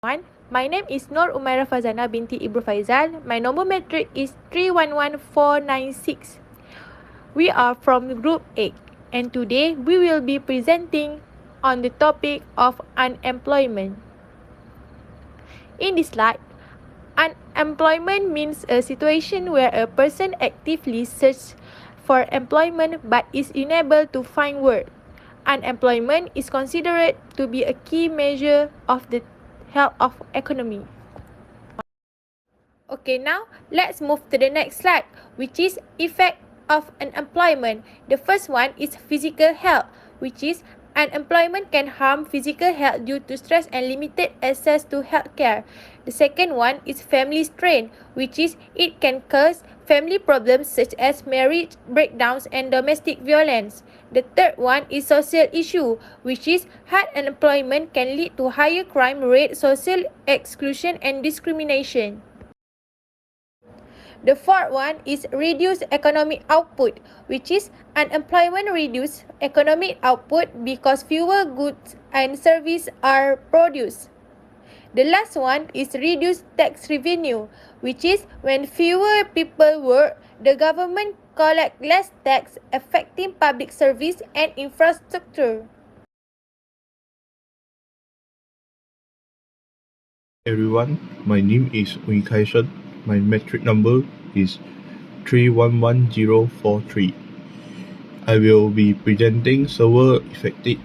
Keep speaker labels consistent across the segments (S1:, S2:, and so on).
S1: My name is Nur Umairah Fazana binti Ibru Faizal. My number metric is 311496. We are from Group A, and today we will be presenting on the topic of unemployment. In this slide, unemployment means a situation where a person actively searches for employment but is unable to find work. Unemployment is considered to be a key measure of the health of economy. Okay, now let's move to the next slide, which is effect of unemployment. The first one is physical health, which is unemployment can harm physical health due to stress and limited access to healthcare. The second one is family strain, which is it can cause family problems such as marriage breakdowns and domestic violence. The third one is social issue, which is high unemployment can lead to higher crime rate, social exclusion and discrimination. The fourth one is reduced economic output, which is unemployment reduce economic output because fewer goods and services are produced. The last one is reduced tax revenue, which is when fewer people work, the government collect less tax, affecting public service and infrastructure.
S2: Everyone, my name is Ui Kai Shen. My metric number is 311043. I will be presenting several effective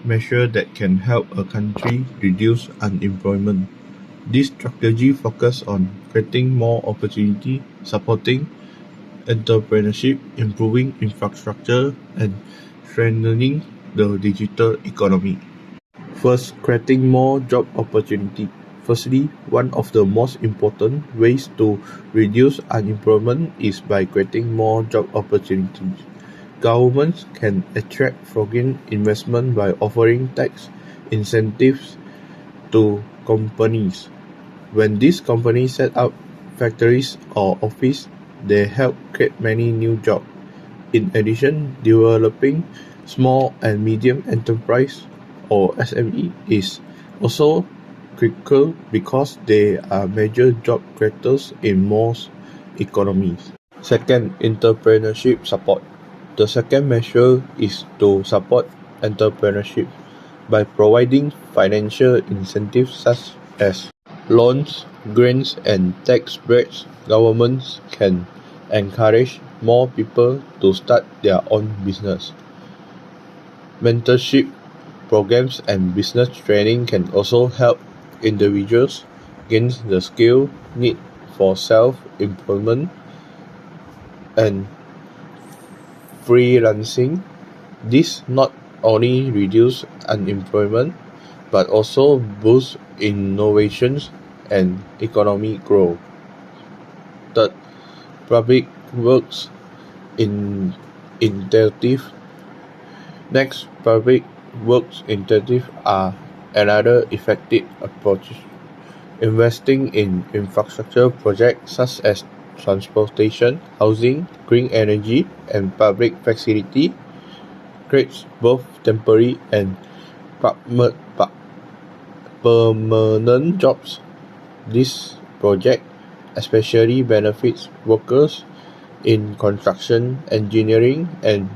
S2: measures that can help a country reduce unemployment. This strategy focuses on creating more opportunity, supporting entrepreneurship, improving infrastructure, and strengthening the digital economy. First, creating more job opportunity. Firstly, one of the most important ways to reduce unemployment is by creating more job opportunities. Governments can attract foreign investment by offering tax incentives to companies. When these companies set up factories or offices, they help create many new jobs. In addition, developing small and medium enterprise or SME is also critical because they are major job creators in most economies. Second, entrepreneurship support. The second measure is to support entrepreneurship by providing financial incentives such as loans, grants, and tax breaks. Governments can encourage more people to start their own business. Mentorship programs and business training can also help individuals gain the skill needed for self-employment and freelancing. This not only reduces unemployment but also boosts innovations and economic growth. Third, public works initiative. Next, public works initiatives are another effective approach. Investing in infrastructure projects such as transportation, housing, green energy, and public facility creates both temporary and permanent jobs. This project especially benefits workers in construction, engineering, and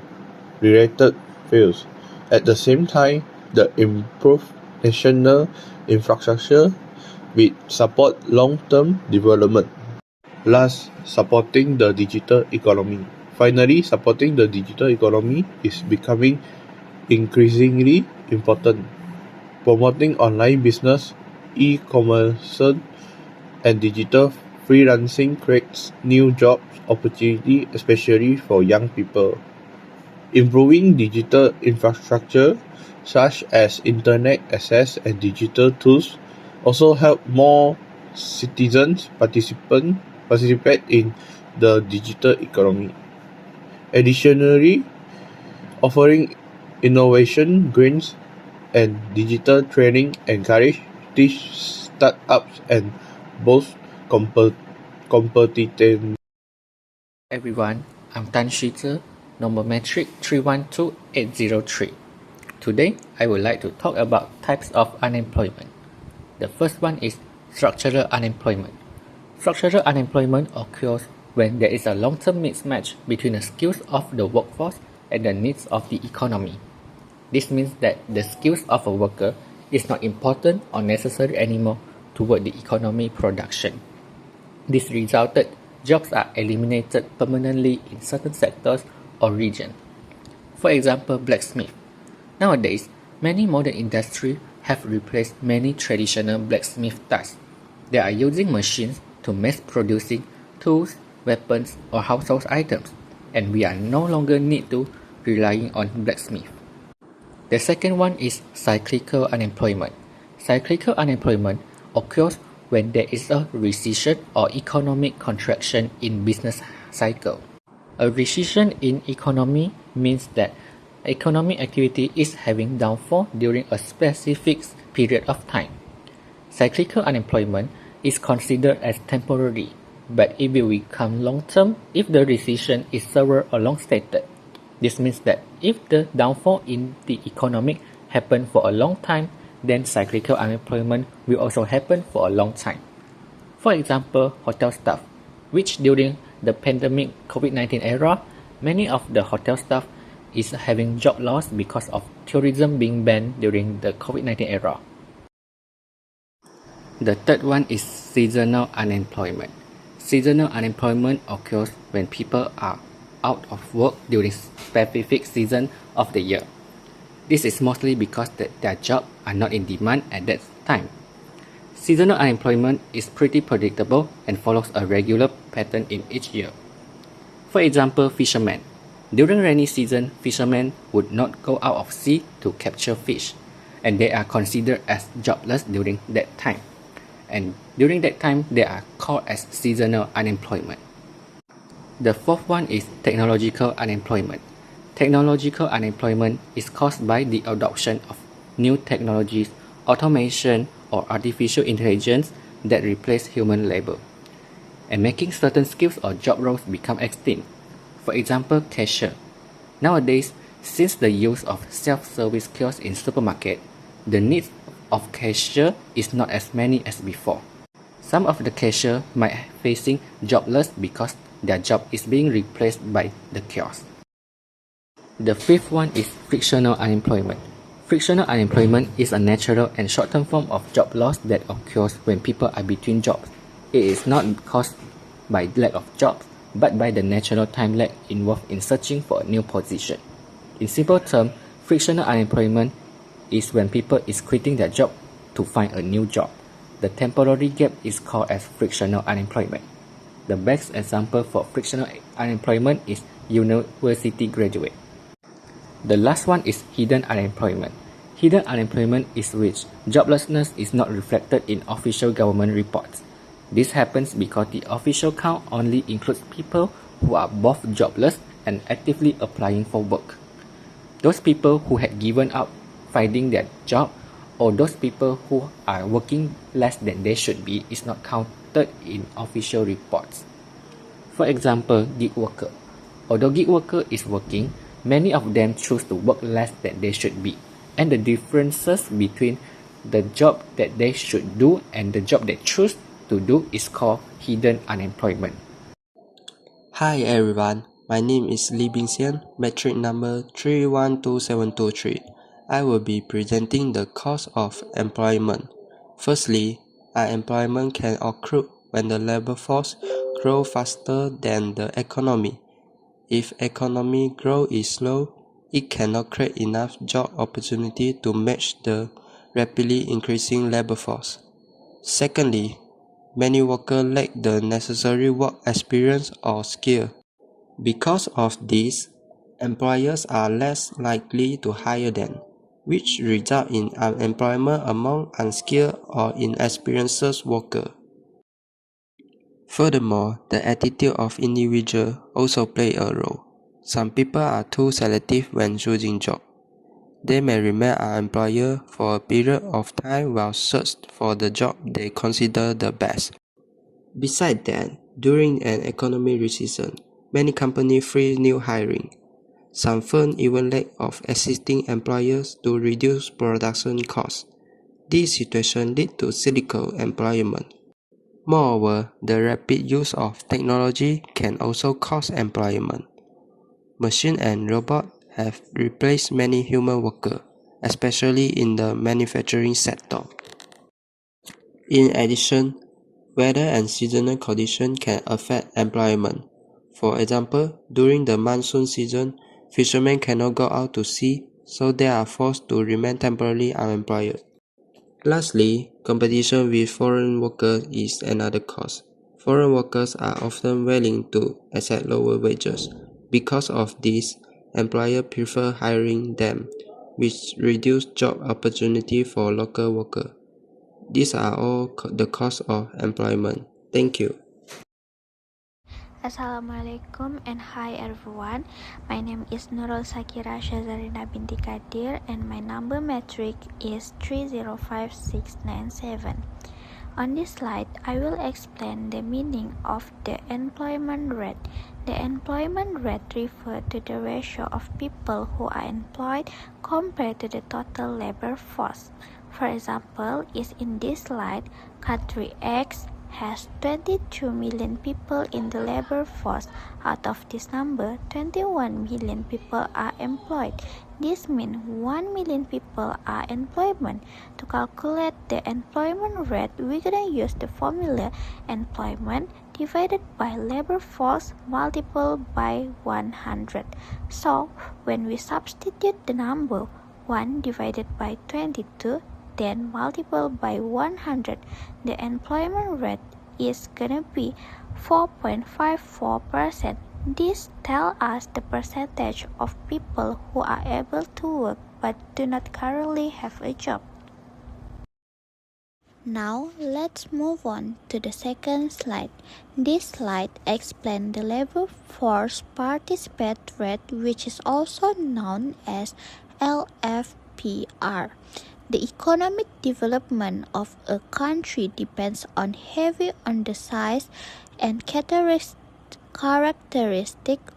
S2: related fields. At the same time, the improved national infrastructure will support long-term development. Last, supporting the digital economy. Finally, supporting the digital economy is becoming increasingly important. Promoting online business, e-commerce, and digital freelancing creates new job opportunities, especially for young people. Improving digital infrastructure, such as internet access and digital tools, also help more citizens participate in the digital economy. Additionally, offering innovation grants and digital training encourage these startups and boost competitiveness.
S3: Everyone, I'm Tan Shiter, number metric 312803. Today, I would like to talk about types of unemployment. The first one is structural unemployment. Structural unemployment occurs when there is a long-term mismatch between the skills of the workforce and the needs of the economy. This means that the skills of a worker is not important or necessary anymore toward the economy production. This resulted jobs are eliminated permanently in certain sectors or regions. For example, blacksmith. Nowadays, many modern industries have replaced many traditional blacksmith tasks. They are using machines to mass producing tools, weapons, or household items, and we are no longer need to relying on blacksmith. The second one is cyclical unemployment. Cyclical unemployment occurs when there is a recession or economic contraction in business cycle. A recession in economy means that economic activity is having downfall during a specific period of time. Cyclical unemployment is considered as temporary, but it will become long-term if the recession is severe or long-stated. This means that if the downfall in the economy happen for a long time, then cyclical unemployment will also happen for a long time. For example, hotel staff, which during the pandemic COVID-19 era, many of the hotel staff is having job loss because of tourism being banned during the COVID-19 era. The third one is seasonal unemployment. Seasonal unemployment occurs when people are out of work during specific season of the year. This is mostly because their jobs are not in demand at that time. Seasonal unemployment is pretty predictable and follows a regular pattern in each year. For example, fishermen. During rainy season, fishermen would not go out of sea to capture fish, and they are considered as jobless during that time. And during that time, they are called as seasonal unemployment. The fourth one is technological unemployment. Technological unemployment is caused by the adoption of new technologies, automation, or artificial intelligence that replace human labor, and making certain skills or job roles become extinct. For example, cashier. Nowadays, since the use of self-service kiosks in supermarket, the needs of cashier is not as many as before. Some of the cashier might facing jobless because their job is being replaced by the kiosk. The fifth one is frictional unemployment. Frictional unemployment is a natural and short-term form of job loss that occurs when people are between jobs. It is not caused by lack of jobs, but by the natural time lag involved in searching for a new position. In simple terms, frictional unemployment is when people is quitting their job to find a new job. The temporary gap is called as frictional unemployment. The best example for frictional unemployment is university graduate. The last one is hidden unemployment. Hidden unemployment is which joblessness is not reflected in official government reports. This happens because the official count only includes people who are both jobless and actively applying for work. Those people who had given up finding their job, or those people who are working less than they should be, is not counted in official reports. For example, gig worker. Although gig worker is working, many of them choose to work less than they should be, and the differences between the job that they should do and the job they choose to do is called hidden unemployment.
S4: Hi everyone, my name is Lee Bing Xian, metric number 312723. I will be presenting the cause of employment. Firstly, unemployment can occur when the labor force grows faster than the economy. If economy growth is slow, it cannot create enough job opportunity to match the rapidly increasing labor force. Secondly, many workers lack the necessary work experience or skill. Because of this, employers are less likely to hire them, which result in unemployment among unskilled or inexperienced workers. Furthermore, the attitude of individuals also play a role. Some people are too selective when choosing jobs. They may remain unemployed for a period of time while searching for the job they consider the best. Besides that, during an economic recession, many companies freeze new hiring. Some firms even lack of existing employees to reduce production costs. This situation leads to cyclical employment. Moreover, the rapid use of technology can also cause employment. Machines and robots have replaced many human workers, especially in the manufacturing sector. In addition, weather and seasonal conditions can affect employment. For example, during the monsoon season, fishermen cannot go out to sea, so they are forced to remain temporarily unemployed. Lastly, competition with foreign workers is another cause. Foreign workers are often willing to accept lower wages. Because of this, employers prefer hiring them, which reduces job opportunity for local workers. These are all the causes of employment. Thank you.
S5: Assalamualaikum and hi everyone. My name is Nurul Sakira Shazarina binti Kadir and my number metric is 305697. On this slide, I will explain the meaning of the employment rate. The employment rate refers to the ratio of people who are employed compared to the total labor force. For example, is in this slide, country X has 22 million people in the labor force. Out of this number, 21 million people are employed. This means 1 million people are employment. To calculate the employment rate, we're gonna use the formula employment divided by labor force multiplied by 100. So, when we substitute the number 1 divided by 22, then multiplied by 100, the employment rate is gonna be 4.54%. This tells us the percentage of people who are able to work but do not currently have a job. Now, let's move on to the second slide. This slide explains the labor force participation rate, which is also known as LFPR. The economic development of a country depends heavily on the size and characteristic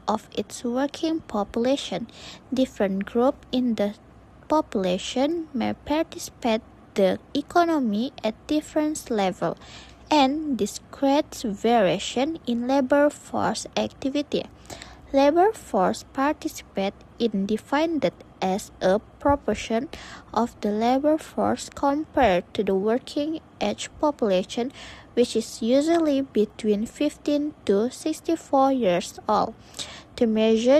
S5: of its working population. Different groups in the population may participate the economy at different levels, and this creates variation in labor force activity. Labor force participation is defined as a proportion of the labor force compared to the working age population, which is usually between 15 to 64 years old. To measure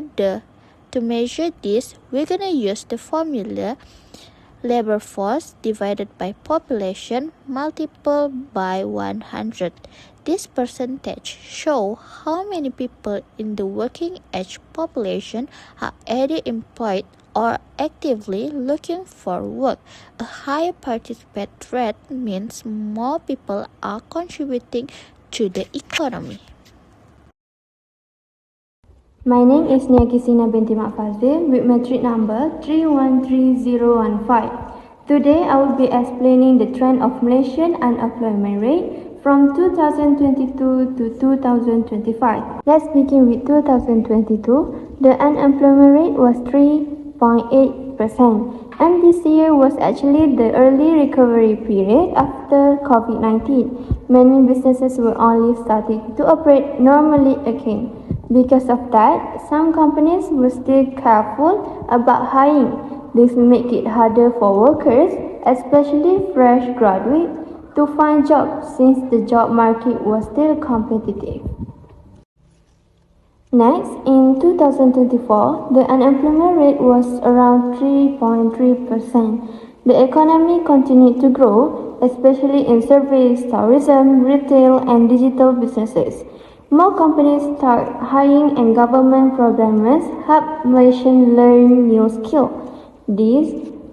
S5: this, we're gonna use the formula labor force divided by population multiplied by 100. This percentage shows how many people in the working age population are either employed or actively looking for work. A higher participation rate means more people are contributing to the economy.
S6: My name is Niakisina binti Makfazil with metric number 313015. Today I will be explaining the trend of Malaysian unemployment rate from 2022 to 2025. Let's begin with 2022. The unemployment rate was 3.8%. And this year was actually the early recovery period after COVID-19. Many businesses were only starting to operate normally again. Because of that, some companies were still careful about hiring. This makes it harder for workers, especially fresh graduates, to find jobs since the job market was still competitive. Next, in 2024, the unemployment rate was around 3.3%. The economy continued to grow, especially in service, tourism, retail, and digital businesses. More companies start hiring and government programs help Malaysians learn new skills. This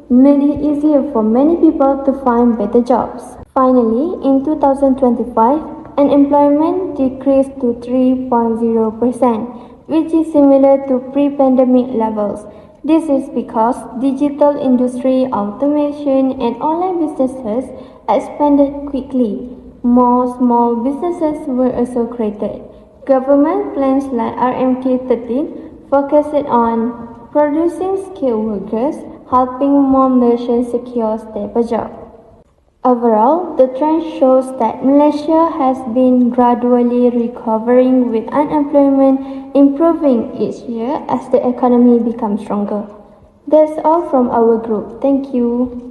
S6: made it easier for many people to find better jobs. Finally, in 2025, unemployment decreased to 3.0%, which is similar to pre-pandemic levels. This is because digital industry, automation, and online businesses expanded quickly. More small businesses were also created. Government plans like RMK13 focused on producing skilled workers, helping more Malaysians secure stable jobs. Overall, the trend shows that Malaysia has been gradually recovering with unemployment improving each year as the economy becomes stronger. That's all from our group. Thank you.